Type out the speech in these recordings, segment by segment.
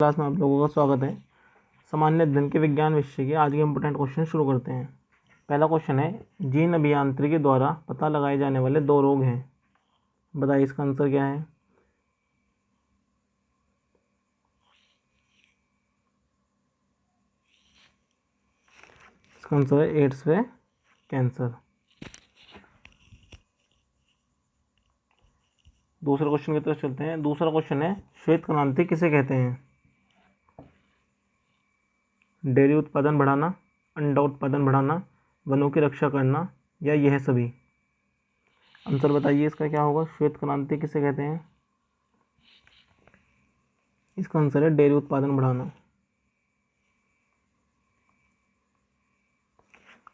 Class में आप लोगों का स्वागत है। सामान्य अध्ययन के विज्ञान विषय के आज के इंपोर्टेंट क्वेश्चन शुरू करते हैं। पहला क्वेश्चन है, जीन अभियांत्रिकी द्वारा पता लगाए जाने वाले दो रोग हैं, बताइए इसका आंसर क्या है। इसका आंसर है एड्स व कैंसर। दूसरे क्वेश्चन की तरफ चलते हैं। दूसरा क्वेश्चन है, श्वेत क्रांति किसे कहते हैं। डेयरी उत्पादन बढ़ाना, अंडा उत्पादन बढ़ाना, वनों की रक्षा करना, या यह सभी। आंसर बताइए इसका क्या होगा। श्वेत क्रांति किसे कहते हैं। इसका आंसर है डेयरी उत्पादन बढ़ाना।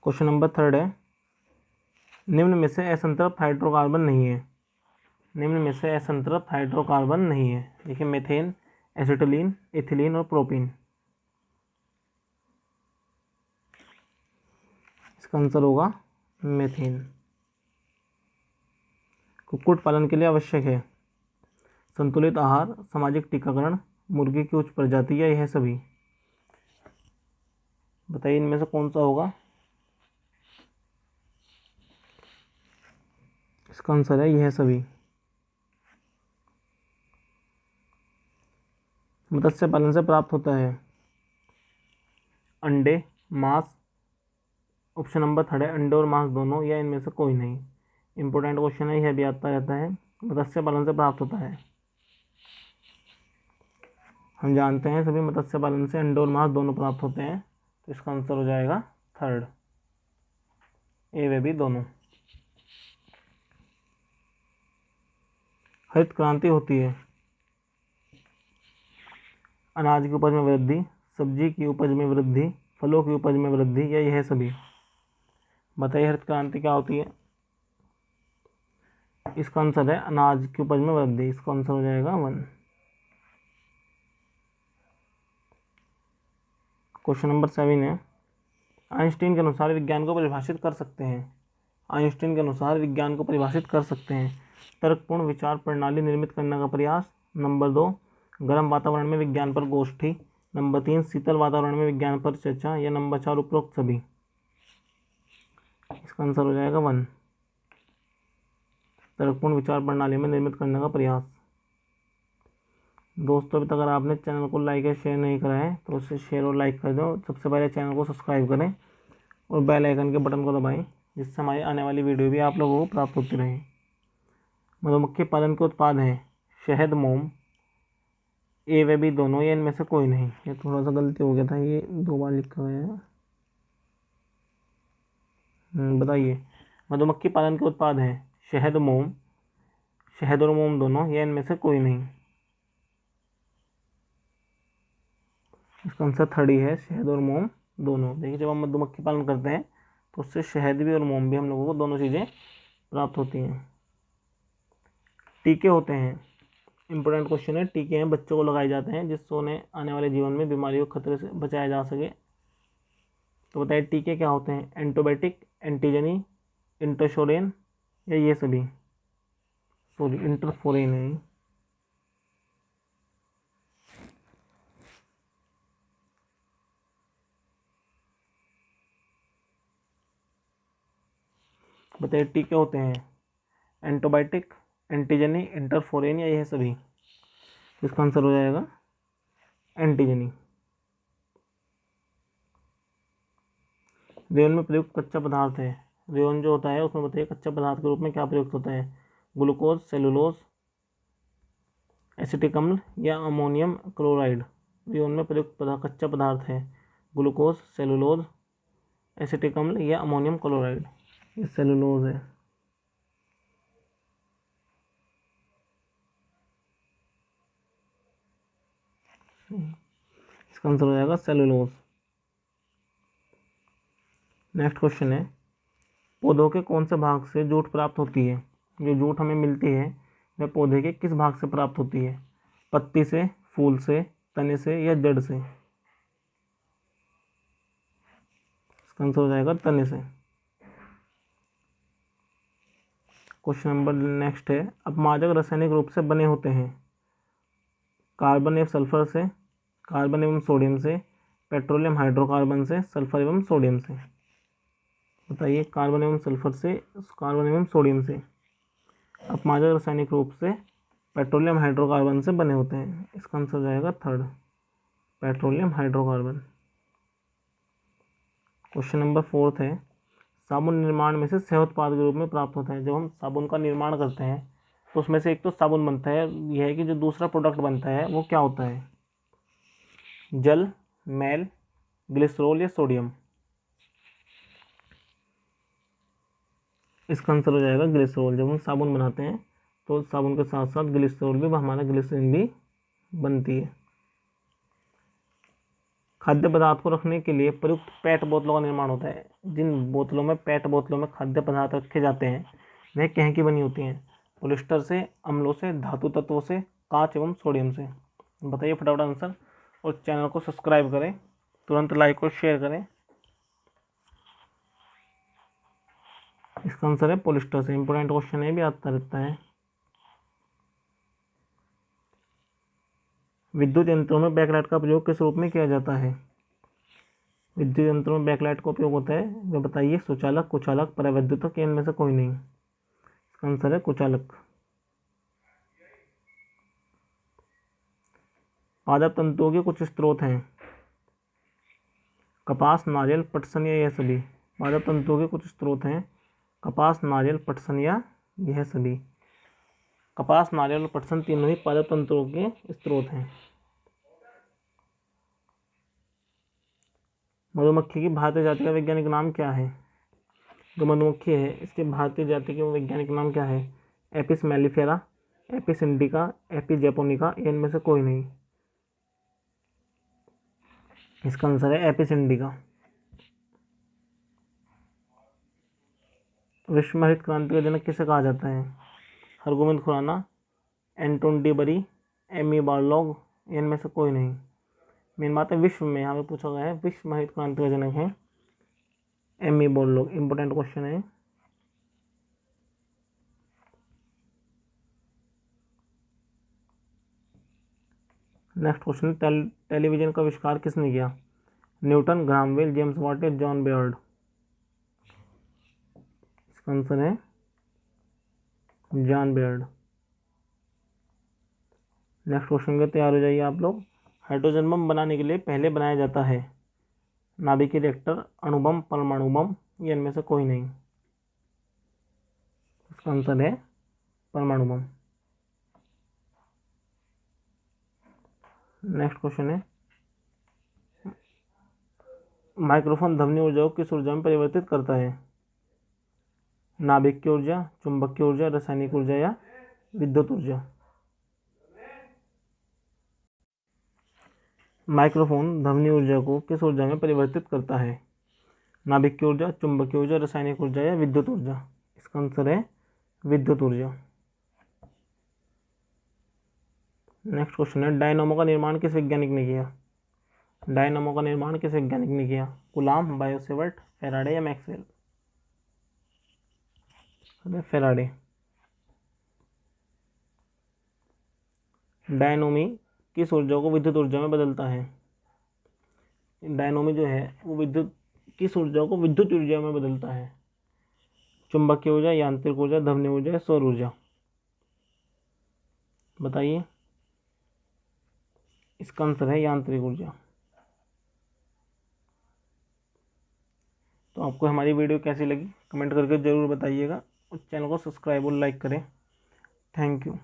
क्वेश्चन नंबर 3 है, निम्न में से असंतृप्त हाइड्रोकार्बन नहीं है। निम्न में से असंतृप्त हाइड्रोकार्बन नहीं है। देखिए, मेथेन, एसिटिलीन, इथिलीन और प्रोपीन। इसका आंसर होगा मेथेन। कुक्कुट पालन के लिए आवश्यक है संतुलित आहार, सामाजिक टीकाकरण, मुर्गी की उच्च प्रजाति, या यह सभी। बताइए इनमें से कौन सा होगा। इसका आंसर है यह सभी। मत्स्य पालन से प्राप्त होता है अंडे, मांस। ऑप्शन नंबर 3 है, अंडे और मांस दोनों, या इनमें से कोई नहीं। इंपॉर्टेंट क्वेश्चन है, यह भी आता रहता है। मत्स्य पालन से प्राप्त होता है। हम जानते हैं सभी मत्स्य पालन से अंडे और मांस दोनों प्राप्त होते हैं, तो इसका आंसर हो जाएगा 3, ए वे भी दोनों। हरित क्रांति होती है अनाज की उपज में वृद्धि, सब्जी की उपज में वृद्धि, फलों की उपज में वृद्धि, या यह सभी। बताइए हरित क्रांति क्या होती है। इसका आंसर है अनाज की उपज में वृद्धि। इसका आंसर हो जाएगा 1। क्वेश्चन नंबर 7 है, आइंस्टीन के अनुसार विज्ञान को परिभाषित कर सकते हैं। आइंस्टीन के अनुसार विज्ञान को परिभाषित कर सकते हैं। तर्कपूर्ण विचार प्रणाली निर्मित करने का प्रयास। नंबर 2, गर्म वातावरण में विज्ञान पर गोष्ठी। नंबर 3, शीतल वातावरण में विज्ञान पर चर्चा, या नंबर 4, उपरोक्त सभी। इसका आंसर हो जाएगा 1, तर्कपूर्ण विचार प्रणाली में निर्मित करने का प्रयास। दोस्तों, अभी तक अगर आपने चैनल को लाइक या शेयर नहीं करा है तो उसे शेयर और लाइक कर दो। सबसे पहले चैनल को सब्सक्राइब करें और बेल आइकन के बटन को दबाएं, जिससे हमारी आने वाली वीडियो भी आप लोगों को प्राप्त होती रहे। मधुमक्खी पालन के उत्पाद हैं शहद, मोम, ए व बी दोनों, या इनमें से कोई नहीं। ये थोड़ा सा गलती हो गया था, ये 2 बार लिखा गया है। बताइए, मधुमक्खी पालन के उत्पाद हैं शहद, मोम, शहद और मोम दोनों, या इनमें से कोई नहीं। इसका आंसर 3 ही है, शहद और मोम दोनों। देखिए, जब हम मधुमक्खी पालन करते हैं तो उससे शहद भी और मोम भी हम लोगों को दोनों चीज़ें प्राप्त होती हैं। टीके होते हैं, इंपॉर्टेंट क्वेश्चन है। टीके हैं बच्चों को लगाए जाते हैं जिससे उन्हें आने वाले जीवन में बीमारियों के खतरे से बचाया जा सके। तो बताइए टीके क्या होते हैं। एंटीबायोटिक, एंटीजनी, इंटरशोरेन, या ये सभी। सॉरी, इंटरफोरेन है। बताइए टीके होते हैं एंटीबायोटिक, एंटीजनी, इंटरफोरेन, या यह सभी। इसका आंसर हो जाएगा एंटीजनी। रेवन में प्रयुक्त कच्चा पदार्थ है। रेवन जो होता है उसमें बताइए कच्चा पदार्थ के रूप में क्या प्रयुक्त होता है। ग्लूकोज, सेलुलोज, एसिटिक अम्ल, या अमोनियम क्लोराइड। रेवन में प्रयुक्त कच्चा पदार्थ है ग्लूकोज, सेलुलोज, एसिटिक अम्ल, या अमोनियम क्लोराइड। ये सेलुलोज है। इसका आंसर हो जाएगा सेलुलोज। नेक्स्ट क्वेश्चन है, पौधों के कौन से भाग से जूट प्राप्त होती है। जो जूट हमें मिलती है वह पौधे के किस भाग से प्राप्त होती है। पत्ती से, फूल से, तने से, या जड़ से। इसका आंसर हो जाएगा तने से। क्वेश्चन नंबर नेक्स्ट है, अपमार्जक रासायनिक रूप से बने होते हैं कार्बन या सल्फर से, कार्बन एवं सोडियम से, पेट्रोलियम हाइड्रोकार्बन से, सल्फर एवं सोडियम से। बताइए, कार्बन एवं सल्फर से, कार्बन एवं सोडियम से। अपमार्जक रासायनिक रूप से पेट्रोलियम हाइड्रोकार्बन से बने होते हैं। इसका आंसर हो जाएगा third, petroleum hydrocarbon. Question number 4 है, साबुन निर्माण में से सह उत्पाद के रूप में प्राप्त होता है। जब हम साबुन का निर्माण करते हैं तो उसमें से एक तो साबुन बनता है, यह है कि जो दूसरा प्रोडक्ट बनता है वो क्या होता है, जल, मैल, ग्लिसरॉल या सोडियम। इसका आंसर हो जाएगा ग्लिसरॉल। जब हम साबुन बनाते हैं तो साबुन के साथ साथ ग्लिसरॉल भी, हमारा ग्लिसरीन भी बनती है। खाद्य पदार्थ को रखने के लिए प्रयुक्त पेट बोतलों का निर्माण होता है। जिन बोतलों में, पेट बोतलों में खाद्य पदार्थ रखे जाते हैं वह कह की बनी होती हैं, पॉलिस्टर से, अम्लों से, धातु तत्वों से, कांच एवं सोडियम से। बताइए फटाफट आंसर, और चैनल को सब्सक्राइब करें, तुरंत लाइक और शेयर करें। इसका आंसर है पॉलिस्टर से। इंपॉर्टेंट क्वेश्चन है, भी आता रहता है। विद्युत यंत्रों में बैकलाइट का प्रयोग किस रूप में किया जाता है। विद्युत यंत्रों में बैकलाइट का उपयोग होता है, वह बताइए, सुचालक, कुचालक, परावैद्युतक, इनमें से कोई नहीं। इसका आंसर है कुचालक। पादप तंतुओं के कुछ स्रोत हैं, कपास, नारियल, पटसन या यह सभी। पादप तंतुओं के कुछ स्रोत हैं, कपास, नारियल, पटसन या यह सभी। कपास, नारियल और पटसन तीनों ही पादप तंतुओं के स्रोत हैं। मधुमक्खी की भारतीय जाति का वैज्ञानिक नाम क्या है। जो मधुमक्खी है इसके भारतीय जाति के वैज्ञानिक नाम क्या है, Apis mellifera, Apis indica, Apis japonica, इनमें से कोई नहीं। इसका आंसर है एपिस इंडिका। विश्व हरित क्रांति का जनक किसे कहा जाता है, हरगोविंद खुराना, एंटोन डी बरी, एमी बार्लॉग, इनमें से कोई नहीं। मेन बात है विश्व में, यहाँ पे पूछा गया है विश्व हरित क्रांति का जनक है एमी बार्लॉग। इंपॉर्टेंट क्वेश्चन है। नेक्स्ट क्वेश्चन, टेलीविजन का आविष्कार किसने किया, Newton, Graham Bell, James Watt या जॉन बेयर्ड। इसका आंसर है जॉन बेयर्ड। नेक्स्ट क्वेश्चन के तैयार हो जाइए आप लोग। हाइड्रोजन बम बनाने के लिए पहले बनाया जाता है, नाभिकीय रिएक्टर, अणुबम, परमाणु बम, ये इनमें से कोई नहीं। इसका आंसर है परमाणु बम। नेक्स्ट क्वेश्चन है, माइक्रोफोन ध्वनि ऊर्जा को किस ऊर्जा में परिवर्तित करता है, नाभिक की ऊर्जा, चुंबक की ऊर्जा, रासायनिक ऊर्जा या विद्युत ऊर्जा। माइक्रोफोन ध्वनि ऊर्जा को किस ऊर्जा में परिवर्तित करता है, नाभिक की ऊर्जा, चुंबक की ऊर्जा, रासायनिक ऊर्जा या विद्युत ऊर्जा। इसका आंसर है विद्युत ऊर्जा। नेक्स्ट क्वेश्चन है, डायनामो का निर्माण किस वैज्ञानिक ने किया, डायनामो का निर्माण किस वैज्ञानिक ने किया, कूलाम, बायोसेवर्ट, फेराडे या मैक्सवेल। फेराडे। डायनोमी किस ऊर्जा को विद्युत ऊर्जा में बदलता है, डायनोमी जो है वो विद्युत, किस ऊर्जा को विद्युत ऊर्जा में बदलता है, चुंबकीय ऊर्जा, यांत्रिक ऊर्जा, ध्वनि ऊर्जा, सौर ऊर्जा। बताइए। इसका आंसर है यांत्रिक ऊर्जा। तो आपको हमारी वीडियो कैसी लगी कमेंट करके ज़रूर बताइएगा, और चैनल को सब्सक्राइब और लाइक करें। Thank you.